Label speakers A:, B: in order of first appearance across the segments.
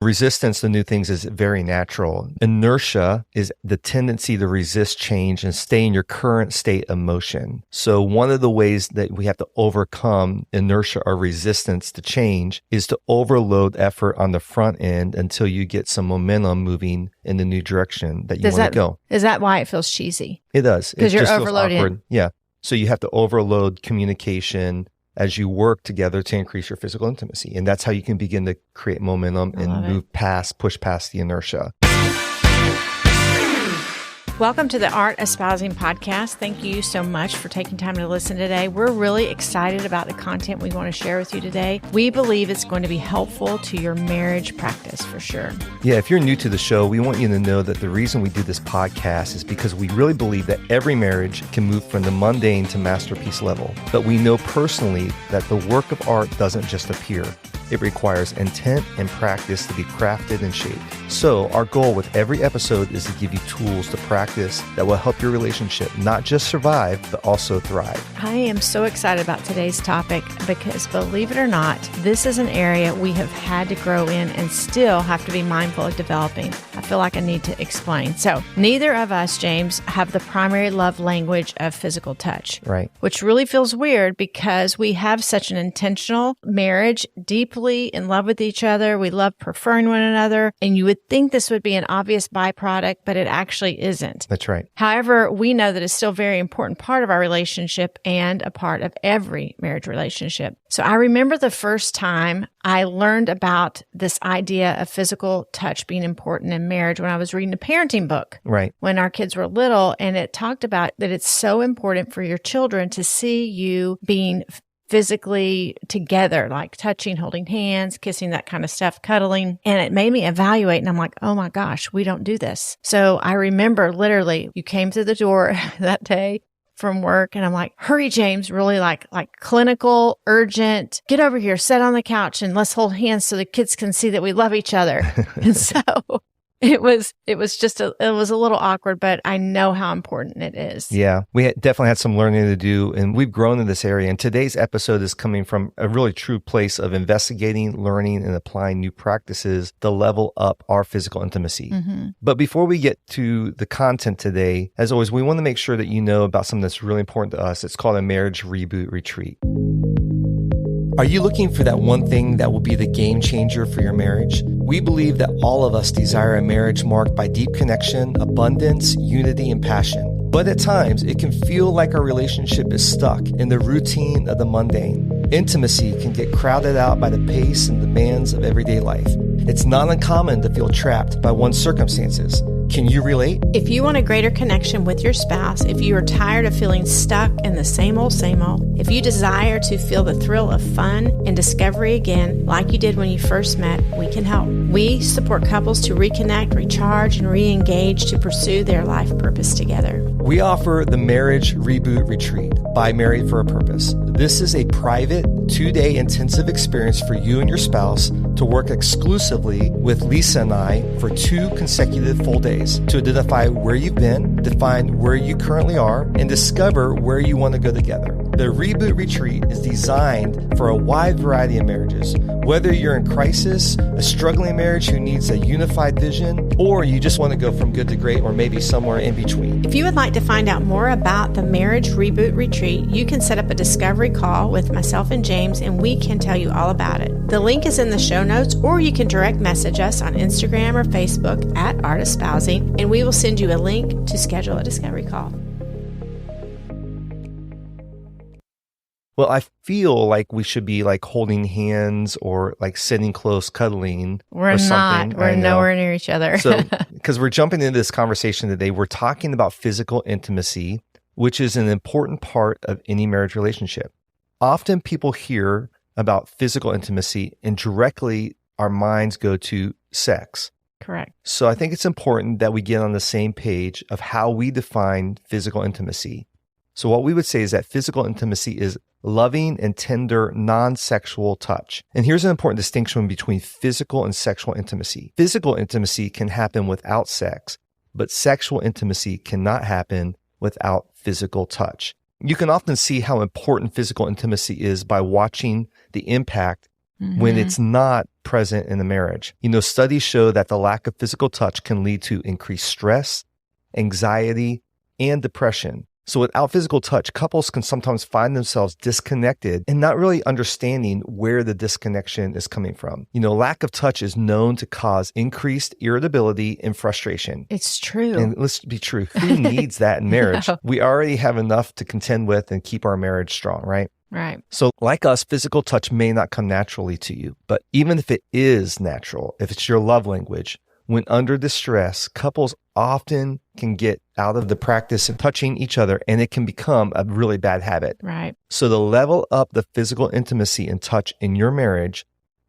A: Resistance to new things is very natural. Inertia is the tendency to resist change and stay in your current state of motion. So one of the ways that we have to overcome inertia or resistance to change is to overload effort on the front end until you get some momentum moving in the new direction that you want to go.
B: Is that why it feels cheesy?
A: It does.
B: Because you're overloading.
A: Yeah. So you have to overload communication as you work together to increase your physical intimacy. And that's how you can begin to create momentum and push past the inertia.
B: Welcome to the Art Espousing Podcast. Thank you so much for taking time to listen today. We're really excited about the content we want to share with you today. We believe it's going to be helpful to your marriage practice for sure.
A: Yeah, if you're new to the show, we want you to know that the reason we do this podcast is because we really believe that every marriage can move from the mundane to masterpiece level. But we know personally that the work of art doesn't just appear. It requires intent and practice to be crafted and shaped. So our goal with every episode is to give you tools to practice that will help your relationship not just survive, but also thrive.
B: I am so excited about today's topic because, believe it or not, this is an area we have had to grow in and still have to be mindful of developing. I feel like I need to explain. So neither of us, James, have the primary love language of physical touch.
A: Right.
B: Which really feels weird because we have such an intentional marriage, deeply in love with each other. We love preferring one another. And you would think this would be an obvious byproduct, but it actually isn't.
A: That's right.
B: However, we know that it's still a very important part of our relationship and a part of every marriage relationship. So I remember the first time I learned about this idea of physical touch being important in marriage when I was reading a parenting book.
A: Right.
B: When our kids were little, and it talked about that it's so important for your children to see you being physically together, like touching, holding hands, kissing, that kind of stuff, cuddling. And it made me evaluate. And I'm like, oh my gosh, we don't do this. So I remember literally you came through the door that day from work and I'm like, hurry, James, really like clinical, urgent, get over here, sit on the couch and let's hold hands so the kids can see that we love each other. And so it was a little awkward, but I know how important it is.
A: Yeah, we definitely had some learning to do, and we've grown in this area. And today's episode is coming from a really true place of investigating, learning, and applying new practices to level up our physical intimacy. Mm-hmm. But before we get to the content today, as always, we want to make sure that you know about something that's really important to us. It's called a Marriage Reboot Retreat. Are you looking for that one thing that will be the game changer for your marriage? We believe that all of us desire a marriage marked by deep connection, abundance, unity, and passion. But at times, it can feel like our relationship is stuck in the routine of the mundane. Intimacy can get crowded out by the pace and demands of everyday life. It's not uncommon to feel trapped by one's circumstances. Can you relate?
B: If you want a greater connection with your spouse, if you are tired of feeling stuck in the same old, if you desire to feel the thrill of fun and discovery again, like you did when you first met, we can help. We support couples to reconnect, recharge, and re-engage to pursue their life purpose together.
A: We offer the Marriage Reboot Retreat by Married for a Purpose. This is a private 2-day intensive experience for you and your spouse to work exclusively with Lisa and I for 2 consecutive full days to identify where you've been, define where you currently are, and discover where you want to go together. The Reboot Retreat is designed for a wide variety of marriages. Whether you're in crisis, a struggling marriage who needs a unified vision, or you just want to go from good to great, or maybe somewhere in between.
B: If you would like to find out more about the Marriage Reboot Retreat, you can set up a discovery call with myself and James, and we can tell you all about it. The link is in the show notes, or you can direct message us on Instagram or Facebook at Art Espousing, and we will send you a link to schedule a discovery call.
A: Well, I feel like we should be like holding hands or like sitting close, cuddling.
B: We're
A: or something.
B: not. We're nowhere near each other.
A: So, because we're jumping into this conversation today, we're talking about physical intimacy, which is an important part of any marriage relationship. Often people hear about physical intimacy and directly our minds go to sex.
B: Correct.
A: So I think it's important that we get on the same page of how we define physical intimacy. So what we would say is that physical intimacy is loving and tender, non-sexual touch. And here's an important distinction between physical and sexual intimacy. Physical intimacy can happen without sex, but sexual intimacy cannot happen without physical touch. You can often see how important physical intimacy is by watching the impact when it's not present in the marriage. Studies show that the lack of physical touch can lead to increased stress, anxiety, and depression. So without physical touch, couples can sometimes find themselves disconnected and not really understanding where the disconnection is coming from. Lack of touch is known to cause increased irritability and frustration.
B: It's true.
A: And let's be true. Who needs that in marriage? No. We already have enough to contend with and keep our marriage strong, right?
B: Right.
A: So like us, physical touch may not come naturally to you, but even if it is natural, if it's your love language, when under distress, couples often can get out of the practice of touching each other, and it can become a really bad habit.
B: Right.
A: So to level up the physical intimacy and touch in your marriage,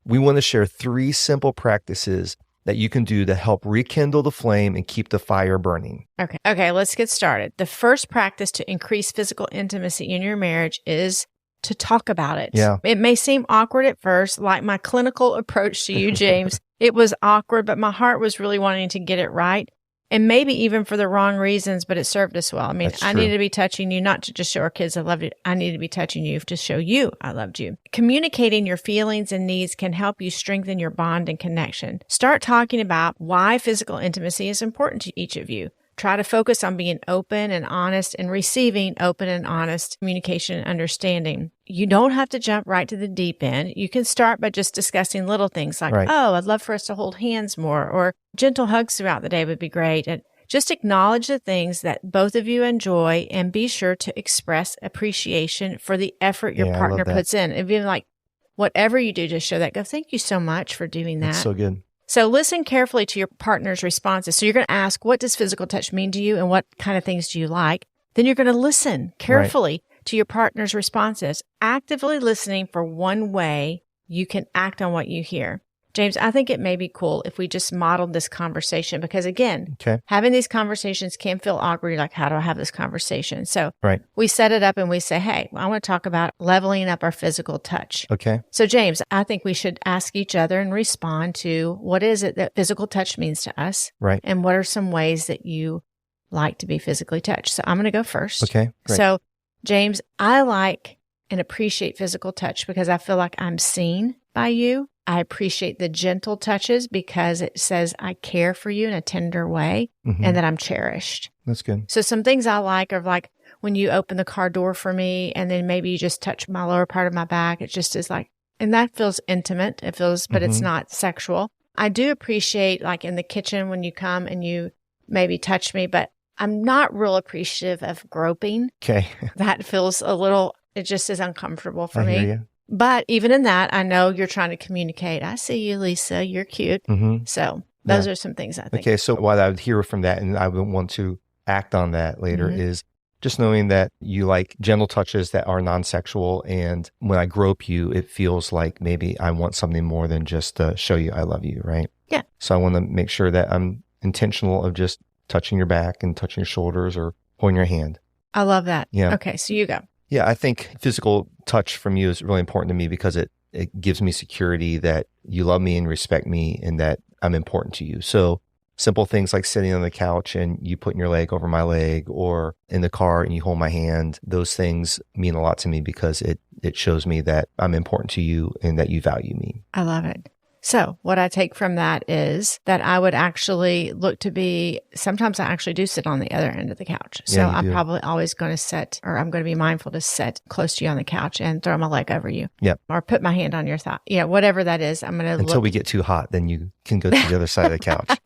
A: we want to share 3 simple practices that you can do to help rekindle the flame and keep the fire burning.
B: Okay, let's get started. The first practice to increase physical intimacy in your marriage is to talk about it.
A: Yeah.
B: It may seem awkward at first, like my clinical approach to you, James. It was awkward, but my heart was really wanting to get it right. And maybe even for the wrong reasons, but it served us well. I mean, I needed to be touching you, not to just show our kids I loved you. I needed to be touching you to show you I loved you. Communicating your feelings and needs can help you strengthen your bond and connection. Start talking about why physical intimacy is important to each of you. Try to focus on being open and honest and receiving open and honest communication and understanding. You don't have to jump right to the deep end. You can start by just discussing little things like, oh, I'd love for us to hold hands more, or gentle hugs throughout the day would be great. And just acknowledge the things that both of you enjoy and be sure to express appreciation for the effort your partner puts in. And even like whatever you do to show that, go, thank you so much for doing that.
A: That's so good.
B: So listen carefully to your partner's responses. So you're going to ask, what does physical touch mean to you and what kind of things do you like? Then you're going to listen carefully to your partner's responses. Actively listening for one way you can act on what you hear. James, I think it may be cool if we just modeled this conversation because, again, having these conversations can feel awkward. You're like, how do I have this conversation? So we set it up and we say, hey, I want to talk about leveling up our physical touch.
A: Okay.
B: So, James, I think we should ask each other and respond to what is it that physical touch means to us?
A: Right.
B: And what are some ways that you like to be physically touched? So I'm going to go first.
A: Okay. Great.
B: So, James, I like and appreciate physical touch because I feel like I'm seen by you. I appreciate the gentle touches because it says I care for you in a tender way and that I'm cherished.
A: That's good.
B: So some things I like are like when you open the car door for me and then maybe you just touch my lower part of my back. It just is like, and that feels intimate. It feels, but it's not sexual. I do appreciate like in the kitchen when you come and you maybe touch me, but I'm not real appreciative of groping.
A: Okay.
B: That feels a little, it just is uncomfortable for me.
A: I hear you.
B: But even in that, I know you're trying to communicate. I see you, Lisa. You're cute. So those are some things I think.
A: Okay. So what I would hear from that, and I would want to act on that later, is just knowing that you like gentle touches that are non-sexual. And when I grope you, it feels like maybe I want something more than just to show you I love you, right?
B: Yeah.
A: So I want to make sure that I'm intentional of just touching your back and touching your shoulders or holding your hand.
B: I love that.
A: Yeah.
B: Okay. So you go.
A: Yeah, I think physical touch from you is really important to me because it gives me security that you love me and respect me and that I'm important to you. So simple things like sitting on the couch and you putting your leg over my leg or in the car and you hold my hand, those things mean a lot to me because it shows me that I'm important to you and that you value me.
B: I love it. So what I take from that is that I would actually look to be, sometimes I actually do sit on the other end of the couch. So I'm probably always going to sit, or I'm going to be mindful to sit close to you on the couch and throw my leg over you.
A: Yep.
B: Or put my hand on your thigh. Yeah, whatever that is, I'm going to
A: Until we get too hot, then you can go to the other side of the couch.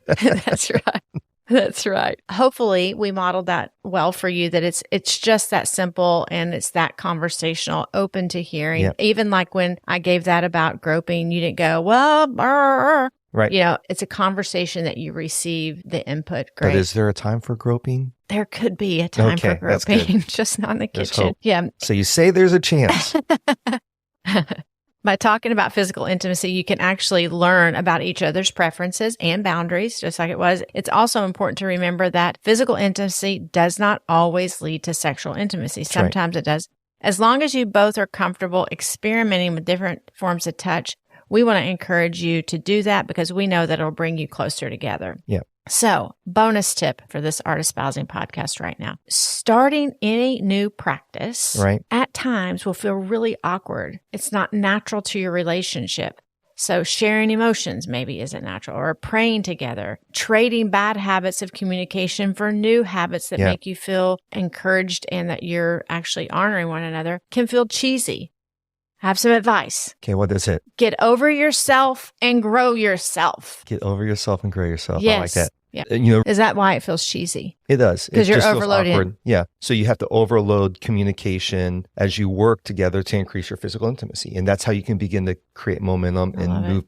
B: That's right. That's right. Hopefully we modeled that well for you, that it's just that simple and it's that conversational, open to hearing.
A: Yep.
B: Even like when I gave that about groping, you didn't go, well,
A: right.
B: You know, it's a conversation that you receive the input. Great.
A: But is there a time for groping?
B: There could be a time for groping, just not in the kitchen. Yeah.
A: So you say there's a chance.
B: By talking about physical intimacy, you can actually learn about each other's preferences and boundaries, just like it was. It's also important to remember that physical intimacy does not always lead to sexual intimacy. Sometimes it does. As long as you both are comfortable experimenting with different forms of touch, we want to encourage you to do that because we know that it'll bring you closer together.
A: Yeah.
B: So, bonus tip for this Art Espousing podcast right now. Starting any new practice at times will feel really awkward. It's not natural to your relationship. So sharing emotions maybe isn't natural, or praying together, trading bad habits of communication for new habits that make you feel encouraged and that you're actually honoring one another can feel cheesy. Have some advice.
A: Okay, what is it?
B: Get over yourself and grow yourself.
A: Get over yourself and grow yourself.
B: Yes.
A: I like that.
B: Yeah. Is that why it feels cheesy?
A: It does.
B: Because you're overloading.
A: Yeah. So you have to overload communication as you work together to increase your physical intimacy. And that's how you can begin to create momentum and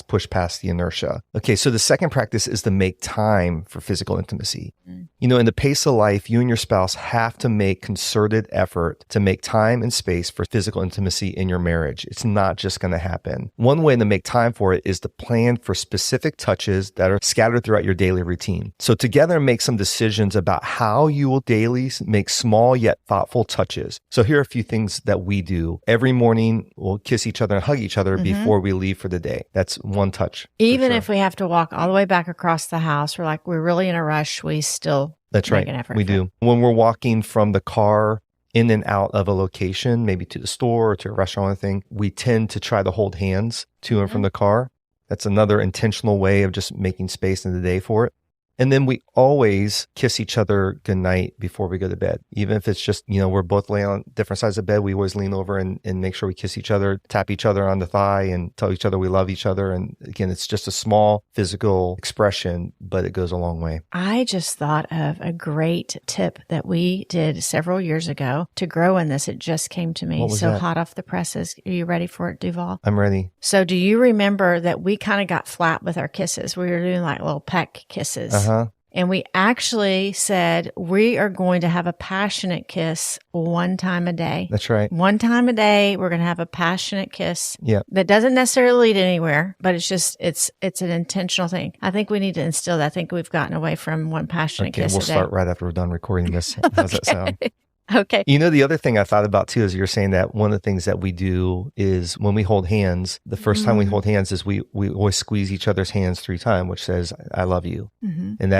A: push past the inertia. Okay. So the second practice is to make time for physical intimacy. You know, in the pace of life, you and your spouse have to make concerted effort to make time and space for physical intimacy in your marriage. It's not just going to happen. One way to make time for it is to plan for specific touches that are scattered throughout your daily routine. So together, make some decisions about how you will daily make small yet thoughtful touches. So here are a few things that we do. Every morning, we'll kiss each other and hug each other before we leave for the day. That's one touch.
B: Even if we have to walk all the way back across the house, we're really in a rush, we still make an effort.
A: We do. When we're walking from the car in and out of a location, maybe to the store or to a restaurant or anything, we tend to try to hold hands to and from the car. That's another intentional way of just making space in the day for it. And then we always kiss each other goodnight before we go to bed. Even if it's just, you know, we're both laying on different sides of the bed, we always lean over and make sure we kiss each other, tap each other on the thigh and tell each other we love each other. And again, it's just a small physical expression, but it goes a long way.
B: I just thought of a great tip that we did several years ago to grow in this. It just came to me. So that? Hot off the presses. Are you ready for it, Duval?
A: I'm ready.
B: So do you remember that we kind of got flat with our kisses? We were doing like little peck kisses. And we actually said, we are going to have a passionate kiss one time a day.
A: That's right.
B: One time a day, we're going to have a passionate kiss.
A: Yeah.
B: That doesn't necessarily lead anywhere, but it's just, it's an intentional thing. I think we need to instill that. I think we've gotten away from one passionate kiss a day.
A: We'll start right after we're done recording this. How's that sound?
B: Okay.
A: You know, the other thing I thought about too, is you're saying that one of the things that we do is when we hold hands, the first time we hold hands is we always squeeze each other's hands 3 times, which says, I love you. And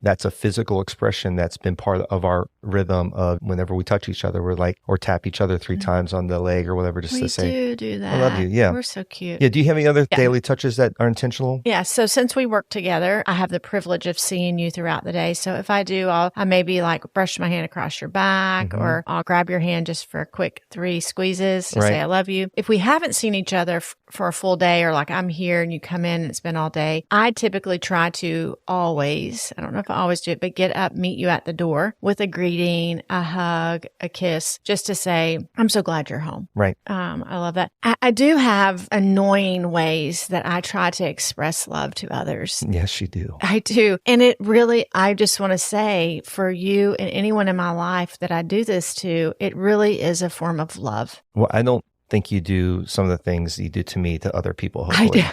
A: that's a physical expression that's been part of our rhythm of whenever we touch each other, we're like, or tap each other 3 times on the leg or whatever, just to say,
B: we do that.
A: I love you. Yeah.
B: We're so cute.
A: Yeah. Do you have any other daily touches that are intentional?
B: Yeah. So since we work together, I have the privilege of seeing you throughout the day. So if I do, I maybe like brush my hand across your back or I'll grab your hand just for a quick 3 squeezes to say, I love you. If we haven't seen each other for a full day, or like I'm here and you come in and it's been all day, I typically try to always, I don't know if I always do it, but get up, meet you at the door with a greeting, a hug, a kiss, just to say, I'm so glad you're home.
A: Right.
B: I love that. I do have annoying ways that I try to express love to others.
A: Yes, you do.
B: I do. And it really, I just want to say for you and anyone in my life that I do this to, it really is a form of love.
A: Well, I don't think you do some of the things you do to me to other people. Hopefully.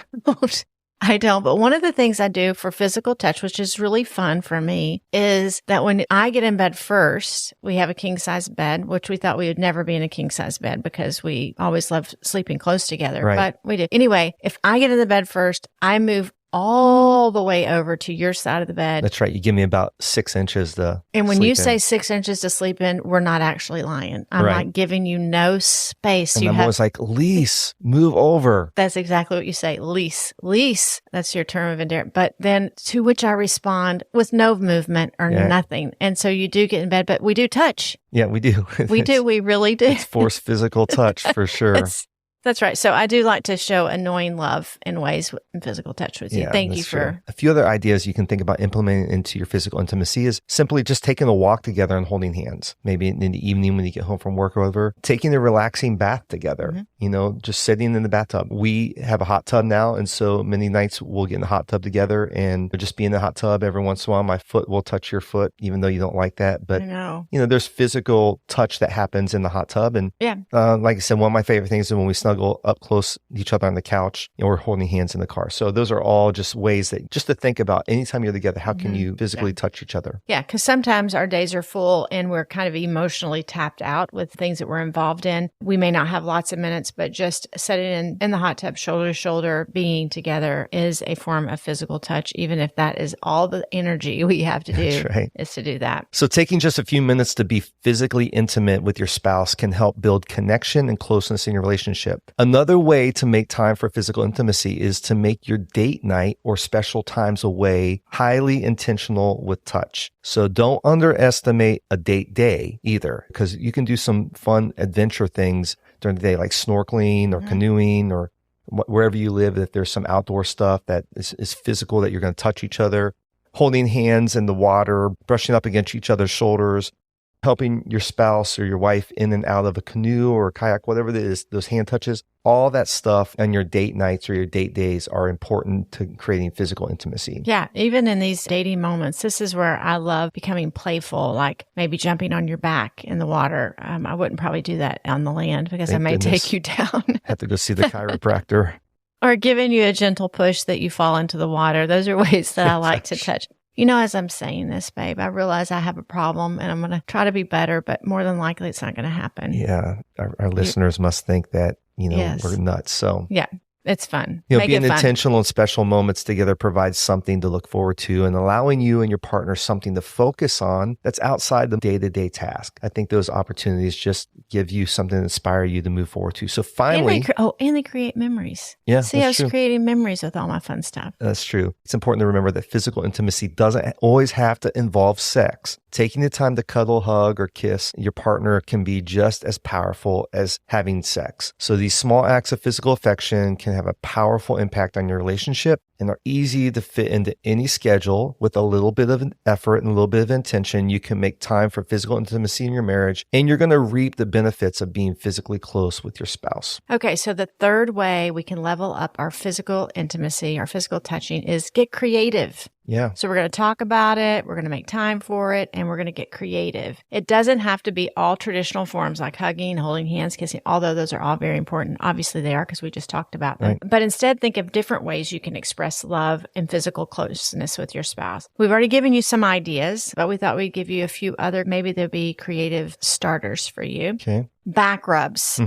B: I don't. But one of the things I do for physical touch, which is really fun for me, is that when I get in bed first, we have a king size bed, which we thought we would never be in a king size bed because we always loved sleeping close together.
A: Right.
B: But we do. Anyway, if I get in the bed first, I move all the way over to your side of the bed.
A: That's right. You give me about 6 inches to
B: And when
A: sleep
B: you
A: in.
B: say 6 inches to sleep in, we're not actually lying. I'm
A: Right.
B: not giving you no space.
A: And I'm always like, Lise, move over.
B: That's exactly what you say. Lease. That's your term of endearment. But then to which I respond with no movement or nothing. And so you do get in bed, but we do touch.
A: Yeah, we do.
B: We do. We really do.
A: It's forced physical touch for sure.
B: That's right. So I do like to show annoying love in ways in physical touch with you.
A: Yeah,
B: Thank you
A: true.
B: for...
A: A few other ideas you can think about implementing into your physical intimacy is simply just taking a walk together and holding hands. Maybe in the evening when you get home from work or whatever, taking a relaxing bath together, you know, just sitting in the bathtub. We have a hot tub now. And so many nights we'll get in the hot tub together and just be in the hot tub. Every once in a while, my foot will touch your foot, even though you don't like that. But,
B: I know.
A: you know, there's physical touch that happens in the hot tub. And like I said, one of my favorite things is when we snuggle snuggle up close to each other on the couch, or holding hands in the car. So those are all just ways that just to think about anytime you're together, how can you physically touch each other?
B: Yeah, because sometimes our days are full and we're kind of emotionally tapped out with things that we're involved in. We may not have lots of minutes, but just sitting in the hot tub, shoulder to shoulder, being together is a form of physical touch, even if that is all the energy we have to do is to do that.
A: So taking just a few minutes to be physically intimate with your spouse can help build connection and closeness in your relationship. Another way to make time for physical intimacy is to make your date night or special times away highly intentional with touch. So don't underestimate a date day either, because you can do some fun adventure things during the day, like snorkeling or canoeing or wherever you live. If there's some outdoor stuff that is physical, that you're going to touch each other, holding hands in the water, brushing up against each other's shoulders, helping your spouse or your wife in and out of a canoe or a kayak, whatever it is, those hand touches, all that stuff on your date nights or your date days are important to creating physical intimacy.
B: Yeah, even in these dating moments, this is where I love becoming playful, like maybe jumping on your back in the water. I wouldn't probably do that on the land because I may take you down.
A: Have to go see the chiropractor.
B: Or giving you a gentle push that you fall into the water. Those are ways that I like to touch. You know, as I'm saying this, babe, I realize I have a problem and I'm going to try to be better, but more than likely it's not going to happen.
A: Yeah. Our listeners must think that, we're nuts. So
B: yeah, it's fun.
A: Being intentional and special moments together provides something to look forward to and allowing you and your partner something to focus on that's outside the day-to-day task. I think those opportunities just give you something to inspire you to move forward to. So finally...
B: And they create memories.
A: Yeah,
B: see, I was creating memories with all my fun stuff.
A: That's true. It's important to remember that physical intimacy doesn't always have to involve sex. Taking the time to cuddle, hug, or kiss your partner can be just as powerful as having sex. So these small acts of physical affection can have a powerful impact on your relationship and are easy to fit into any schedule. With a little bit of an effort and a little bit of intention, you can make time for physical intimacy in your marriage, and you're going to reap the benefits of being physically close with your spouse.
B: Okay, so the third way we can level up our physical intimacy, our physical touching, is get creative.
A: Yeah.
B: So we're going to talk about it, we're going to make time for it, and we're going to get creative. It doesn't have to be all traditional forms like hugging, holding hands, kissing, although those are all very important. Obviously they are because we just talked about them. Right. But instead think of different ways you can express love and physical closeness with your spouse. We've already given you some ideas, but we thought we'd give you a few other, maybe there'll be creative starters for you.
A: Okay.
B: Back rubs.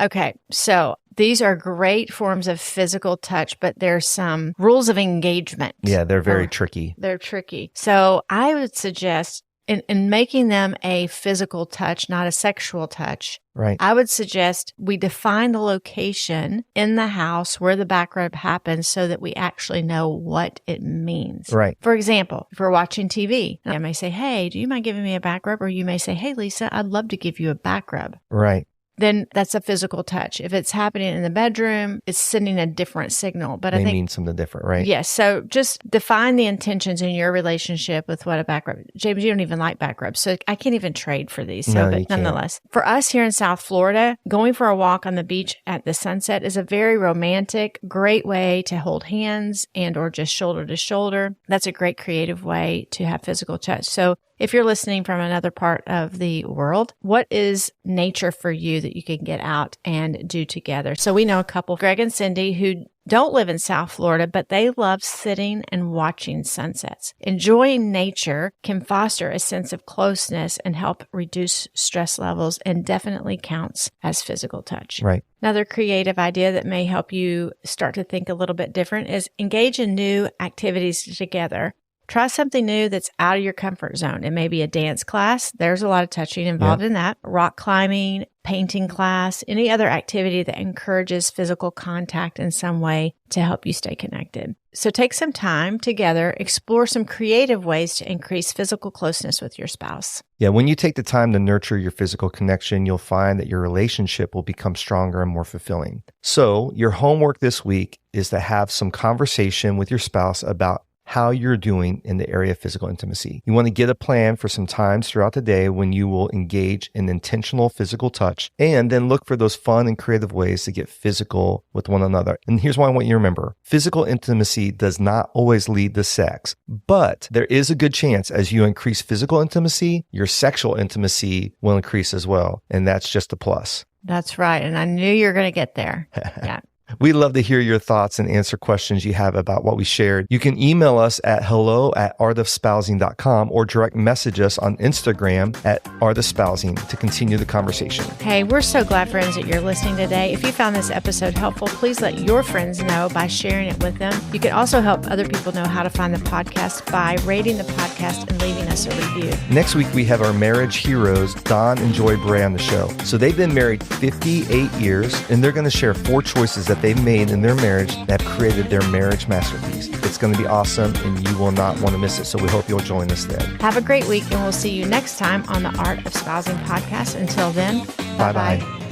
B: Okay, so these are great forms of physical touch, but there's some rules of engagement.
A: Yeah, they're very tricky.
B: They're tricky. So I would suggest in making them a physical touch, not a sexual touch,
A: right,
B: I would suggest we define the location in the house where the back rub happens so that we actually know what it means.
A: Right.
B: For example, if we're watching TV, I may say, hey, do you mind giving me a back rub? Or you may say, hey, Lisa, I'd love to give you a back rub.
A: Right.
B: Then that's a physical touch. If it's happening in the bedroom, it's sending a different signal. But I think
A: mean something different, right?
B: Yes. So just define the intentions in your relationship with what a back rub. James, you don't even like back rubs, so I can't even trade for these. So, but nonetheless, for us here in South Florida, going for a walk on the beach at the sunset is a very romantic, great way to hold hands and or just shoulder to shoulder. That's a great creative way to have physical touch. So if you're listening from another part of the world, what is nature for you that you can get out and do together? So we know a couple, Greg and Cindy, who don't live in South Florida, but they love sitting and watching sunsets. Enjoying nature can foster a sense of closeness and help reduce stress levels and definitely counts as physical touch.
A: Right.
B: Another creative idea that may help you start to think a little bit different is engage in new activities together. Try something new that's out of your comfort zone. It may be a dance class. There's a lot of touching involved in that. Rock climbing, painting class, any other activity that encourages physical contact in some way to help you stay connected. So take some time together, explore some creative ways to increase physical closeness with your spouse.
A: Yeah, when you take the time to nurture your physical connection, you'll find that your relationship will become stronger and more fulfilling. So your homework this week is to have some conversation with your spouse about how you're doing in the area of physical intimacy. You want to get a plan for some times throughout the day when you will engage in intentional physical touch, and then look for those fun and creative ways to get physical with one another. And here's what I want you to remember. Physical intimacy does not always lead to sex, but there is a good chance as you increase physical intimacy, your sexual intimacy will increase as well. And that's just a plus.
B: That's right. And I knew you were going to get there. Yeah.
A: We love to hear your thoughts and answer questions you have about what we shared. You can email us at hello@artofspousing.com or direct message us on Instagram at artofspousing to continue the conversation.
B: Hey, we're so glad, friends, that you're listening today. If you found this episode helpful, please let your friends know by sharing it with them. You can also help other people know how to find the podcast by rating the podcast and leaving us a review.
A: Next week, we have our marriage heroes, Don and Joy Bray, on the show. So they've been married 58 years, and they're going to share 4 choices that they've made in their marriage that have created their marriage masterpiece. It's going to be awesome, and you will not want to miss it. So we hope you'll join us then.
B: Have a great week, and we'll see you next time on the Art of Spousing podcast. Until then, bye-bye.